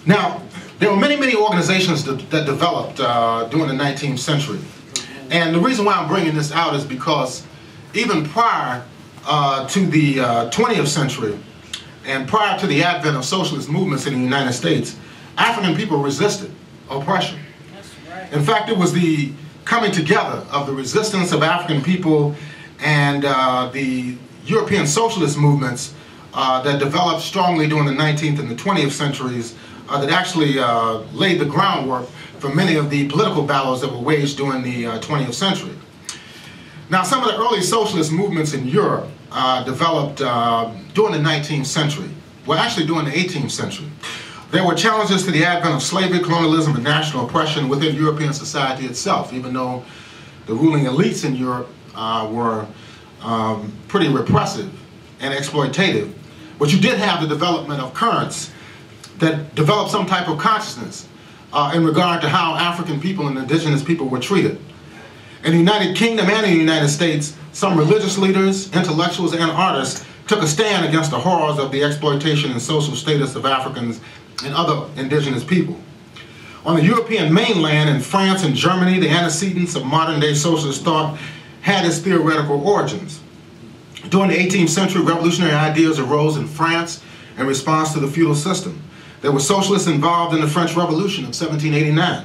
Now, there were many organizations that developed during the 19th century. And the reason why I'm bringing this out is because even prior to the 20th century and prior to the advent of socialist movements in the United States, African people resisted oppression. That's right. In fact, it was the coming together of the resistance of African people and the European socialist movements that developed strongly during the 19th and the 20th centuries that actually laid the groundwork for many of the political battles that were waged during the 20th century. Now, some of the early socialist movements in Europe developed during the 19th century, well, actually during the 18th century. There were challenges to the advent of slavery, colonialism, and national oppression within European society itself, even though the ruling elites in Europe were pretty repressive and exploitative. But you did have the development of currents that developed some type of consciousness in regard to how African people and indigenous people were treated. In the United Kingdom and in the United States, some religious leaders, intellectuals, and artists took a stand against the horrors of the exploitation and social status of Africans and other indigenous people. On the European mainland, in France and Germany, the antecedents of modern-day socialist thought had its theoretical origins. During the 18th century, revolutionary ideas arose in France in response to the feudal system. There were socialists involved in the French Revolution of 1789.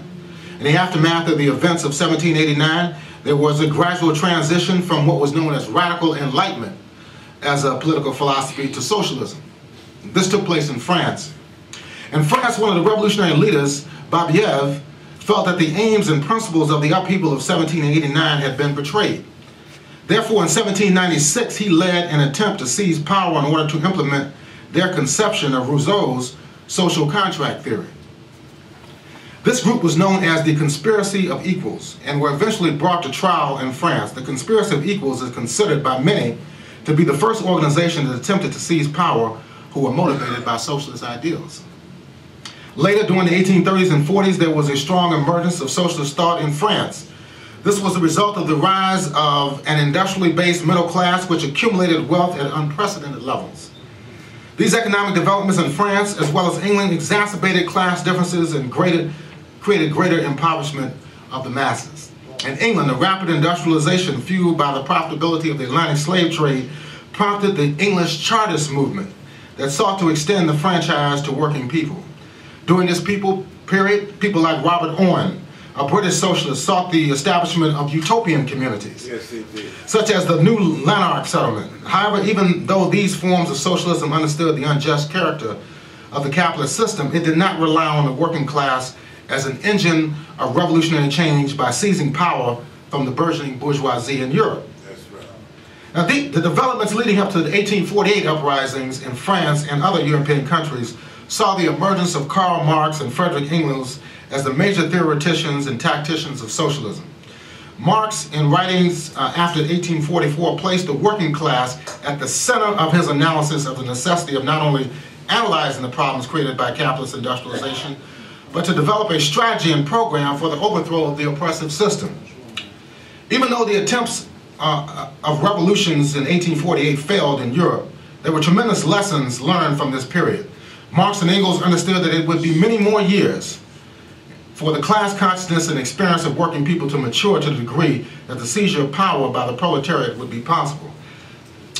In the aftermath of the events of 1789, there was a gradual transition from what was known as radical enlightenment as a political philosophy to socialism. This took place in France. In France, one of the revolutionary leaders, Babiev, felt that the aims and principles of the upheaval of 1789 had been betrayed. Therefore, in 1796, he led an attempt to seize power in order to implement their conception of Rousseau's social contract theory. This group was known as the Conspiracy of Equals and were eventually brought to trial in France. The Conspiracy of Equals is considered by many to be the first organization that attempted to seize power who were motivated by socialist ideals. Later, during the 1830s and 40s, there was a strong emergence of socialist thought in France. This was the result of the rise of an industrially based middle class which accumulated wealth at unprecedented levels. These economic developments in France, as well as England, exacerbated class differences and created greater impoverishment of the masses. In England, the rapid industrialization fueled by the profitability of the Atlantic slave trade prompted the English Chartist movement that sought to extend the franchise to working people. During this period, people like Robert Owen, a British socialist, sought the establishment of utopian communities, such as the New Lanark settlement. However, even though these forms of socialism understood the unjust character of the capitalist system, it did not rely on the working class as an engine of revolutionary change by seizing power from the burgeoning bourgeoisie in Europe. That's right. Now, the developments leading up to the 1848 uprisings in France and other European countries saw the emergence of Karl Marx and Frederick Engels as the major theoreticians and tacticians of socialism. Marx, in writings after 1844, placed the working class at the center of his analysis of the necessity of not only analyzing the problems created by capitalist industrialization, but to develop a strategy and program for the overthrow of the oppressive system. Even though the attempts of revolutions in 1848 failed in Europe, there were tremendous lessons learned from this period. Marx and Engels understood that it would be many more years for the class consciousness and experience of working people to mature to the degree that the seizure of power by the proletariat would be possible.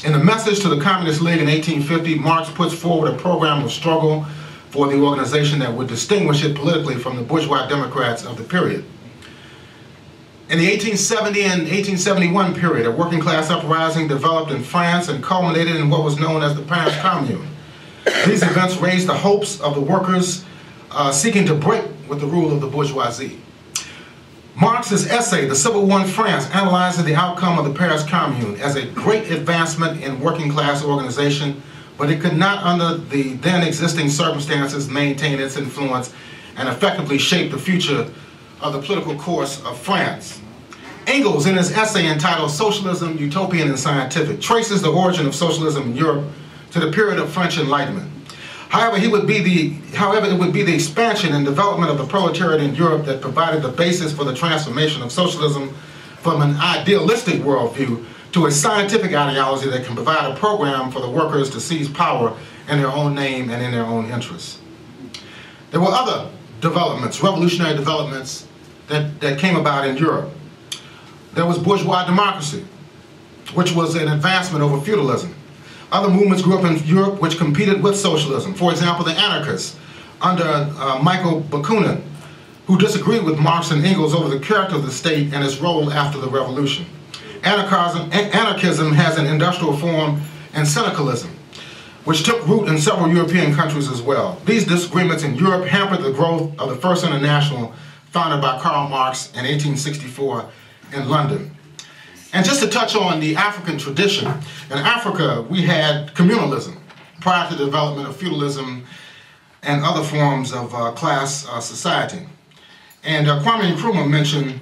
In a message to the Communist League in 1850, Marx puts forward a program of struggle for the organization that would distinguish it politically from the bourgeois democrats of the period. In the 1870 and 1871 period, a working class uprising developed in France and culminated in what was known as the Paris Commune. These events raised the hopes of the workers seeking to break with the rule of the bourgeoisie. Marx's essay, The Civil War in France, analyzes the outcome of the Paris Commune as a great advancement in working class organization, but it could not, under the then existing circumstances, maintain its influence and effectively shape the future of the political course of France. Engels, in his essay entitled Socialism, Utopian and Scientific, traces the origin of socialism in Europe to the period of French Enlightenment. However, it would be the expansion and development of the proletariat in Europe that provided the basis for the transformation of socialism from an idealistic worldview to a scientific ideology that can provide a program for the workers to seize power in their own name and in their own interests. There were other developments, revolutionary developments that came about in Europe. There was bourgeois democracy, which was an advancement over feudalism. Other movements grew up in Europe which competed with socialism. For example, the anarchists under Michael Bakunin, who disagreed with Marx and Engels over the character of the state and its role after the revolution. Anarchism has an industrial form and syndicalism, which took root in several European countries as well. These disagreements in Europe hampered the growth of the First International, founded by Karl Marx in 1864 in London. And just to touch on the African tradition, in Africa we had communalism prior to the development of feudalism and other forms of class society. And Kwame Nkrumah mentioned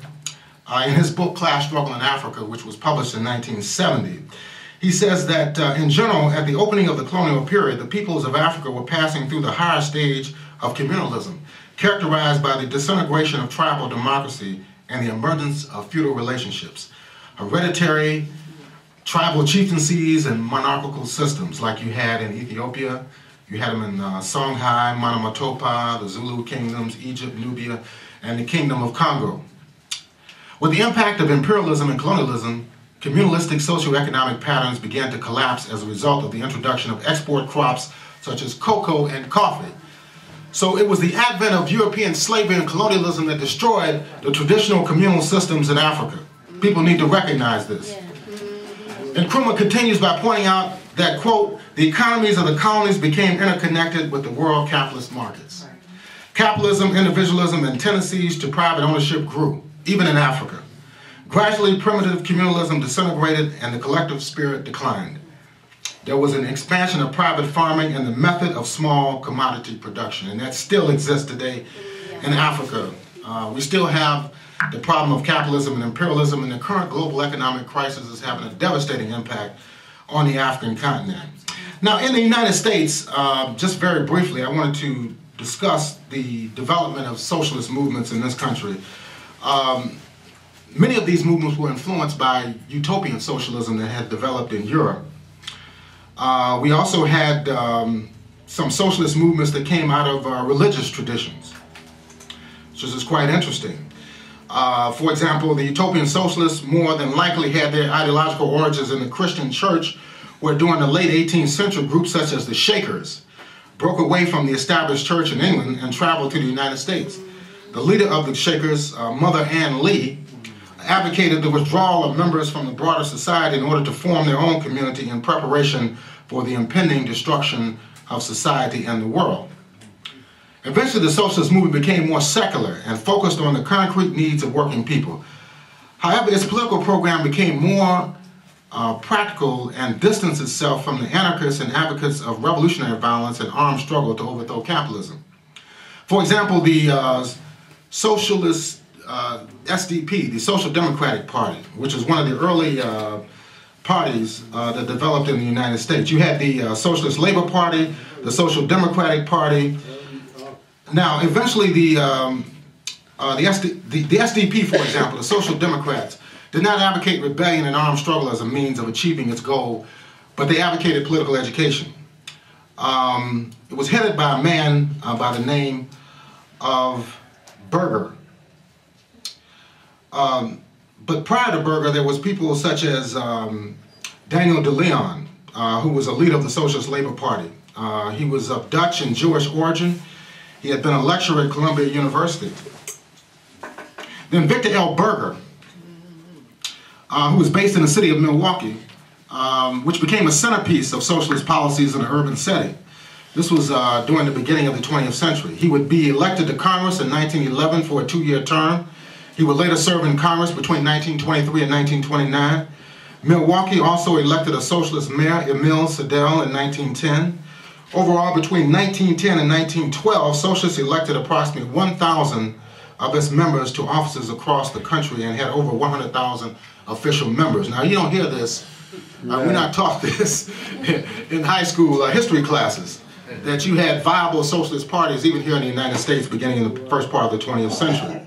in his book Class Struggle in Africa, which was published in 1970, he says that in general, at the opening of the colonial period, the peoples of Africa were passing through the higher stage of communalism, characterized by the disintegration of tribal democracy and the emergence of feudal relationships, hereditary tribal chieftaincies and monarchical systems like you had in Ethiopia. You had them in Songhai, Monomotapa, the Zulu kingdoms, Egypt, Nubia, and the Kingdom of Congo. With the impact of imperialism and colonialism, communalistic socioeconomic patterns began to collapse as a result of the introduction of export crops such as cocoa and coffee. So it was the advent of European slavery and colonialism that destroyed the traditional communal systems in Africa. People need to recognize this. And Nkrumah continues by pointing out that, quote, the economies of the colonies became interconnected with the world capitalist markets. Capitalism, individualism, and tendencies to private ownership grew, even in Africa. Gradually, primitive communalism disintegrated and the collective spirit declined. There was an expansion of private farming and the method of small commodity production, and that still exists today in Africa. We still have the problem of capitalism and imperialism, and the current global economic crisis is having a devastating impact on the African continent. Now, in the United States, just very briefly, I wanted to discuss the development of socialist movements in this country. Many of these movements were influenced by utopian socialism that had developed in Europe. We also had some socialist movements that came out of religious traditions, which is quite interesting. For example, the utopian socialists more than likely had their ideological origins in the Christian church, where during the late 18th century, groups such as the Shakers broke away from the established church in England and traveled to the United States. The leader of the Shakers, Mother Ann Lee, advocated the withdrawal of members from the broader society in order to form their own community in preparation for the impending destruction of society and the world. Eventually, the socialist movement became more secular and focused on the concrete needs of working people. However, its political program became more practical and distanced itself from the anarchists and advocates of revolutionary violence and armed struggle to overthrow capitalism. For example, the socialist SDP, the Social Democratic Party, which is one of the early parties that developed in the United States. You had the Socialist Labor Party, the Social Democratic Party. Now, eventually the SDP, for example, the Social Democrats, did not advocate rebellion and armed struggle as a means of achieving its goal, but they advocated political education. It was headed by a man by the name of Berger. But prior to Berger, there was people such as Daniel de Leon, who was a leader of the Socialist Labor Party. He was of Dutch and Jewish origin. He had been a lecturer at Columbia University. Then Victor L. Berger, who was based in the city of Milwaukee, which became a centerpiece of socialist policies in an urban setting. This was during the beginning of the 20th century. He would be elected to Congress in 1911 for a 2-year term. He would later serve in Congress between 1923 and 1929. Milwaukee also elected a socialist mayor, Emile Sedel, in 1910. Overall, between 1910 and 1912, socialists elected approximately 1,000 of its members to offices across the country and had over 100,000 official members. Now, you don't hear this, we're not taught this in high school history classes, that you had viable socialist parties even here in the United States beginning in the first part of the 20th century.